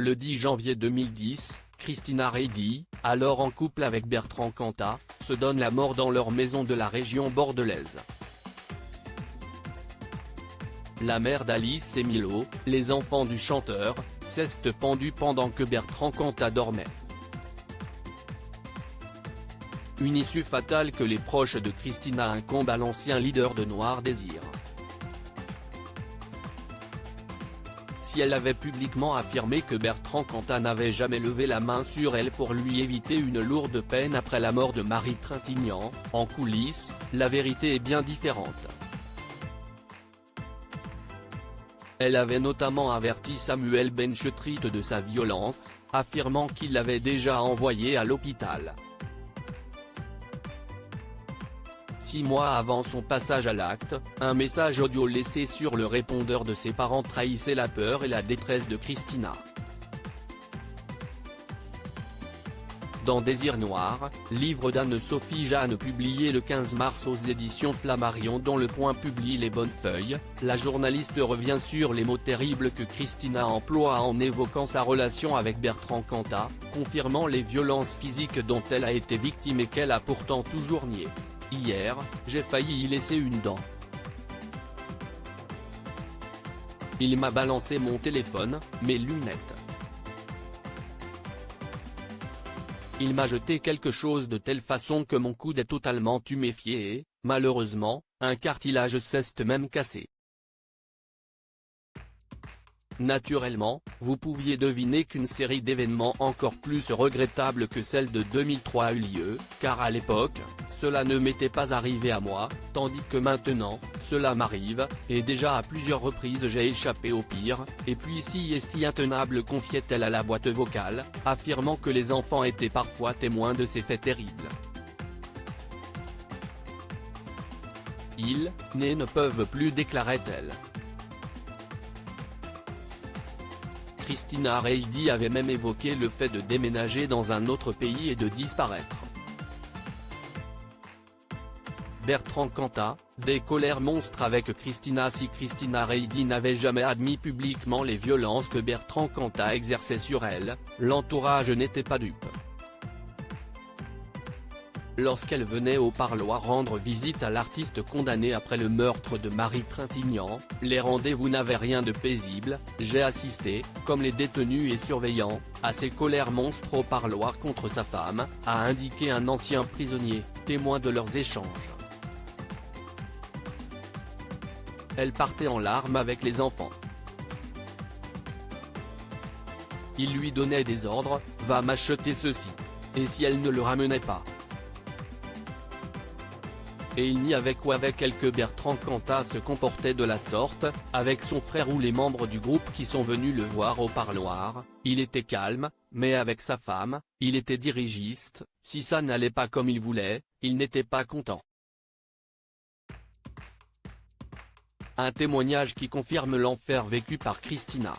Le 10 janvier 2010, Christina Reydi, alors en couple avec Bertrand Cantat, se donne la mort dans leur maison de la région bordelaise. La mère d'Alice et Milo, les enfants du chanteur, s'est pendus pendant que Bertrand Cantat dormait. Une issue fatale que les proches de Christina incombent à l'ancien leader de Noir Désir. Si elle avait publiquement affirmé que Bertrand Cantat n'avait jamais levé la main sur elle pour lui éviter une lourde peine après la mort de Marie Trintignant, en coulisses, la vérité est bien différente. Elle avait notamment averti Samuel Benchetrit de sa violence, affirmant qu'il l'avait déjà envoyé à l'hôpital. 6 mois avant son passage à l'acte, un message audio laissé sur le répondeur de ses parents trahissait la peur et la détresse de Christina. Dans Désir Noir, livre d'Anne-Sophie Jeanne publié le 15 mars aux éditions Flammarion dont Le Point publie les bonnes feuilles, la journaliste revient sur les mots terribles que Christina emploie en évoquant sa relation avec Bertrand Cantat, confirmant les violences physiques dont elle a été victime et qu'elle a pourtant toujours nié. Hier, j'ai failli y laisser une dent. Il m'a balancé mon téléphone, mes lunettes. Il m'a jeté quelque chose de telle façon que mon coude est totalement tuméfié et, malheureusement, un cartilage s'est même cassé. Naturellement, vous pouviez deviner qu'une série d'événements encore plus regrettables que celle de 2003 a eu lieu, car à l'époque, cela ne m'était pas arrivé à moi, tandis que maintenant, cela m'arrive, et déjà à plusieurs reprises j'ai échappé au pire, et puis si est intenable confiait-elle à la boîte vocale, affirmant que les enfants étaient parfois témoins de ces faits terribles. Ils ne peuvent plus, déclarait-elle. Christina Reydi avait même évoqué le fait de déménager dans un autre pays et de disparaître. Bertrand Cantat, des colères monstres avec Christina. Si Christina Reydi n'avait jamais admis publiquement les violences que Bertrand Cantat exerçait sur elle, l'entourage n'était pas dupe. Lorsqu'elle venait au parloir rendre visite à l'artiste condamné après le meurtre de Marie Trintignant, les rendez-vous n'avaient rien de paisible. J'ai assisté, comme les détenus et surveillants, à ces colères monstres au parloir contre sa femme, a indiqué un ancien prisonnier, témoin de leurs échanges. Elle partait en larmes avec les enfants. Il lui donnait des ordres, va m'acheter ceci. Et si elle ne le ramenait pas? Et il n'y avait qu'avec elle que Bertrand Cantat se comportait de la sorte, avec son frère ou les membres du groupe qui sont venus le voir au parloir, il était calme, mais avec sa femme, il était dirigiste, si ça n'allait pas comme il voulait, il n'était pas content. Un témoignage qui confirme l'enfer vécu par Christina.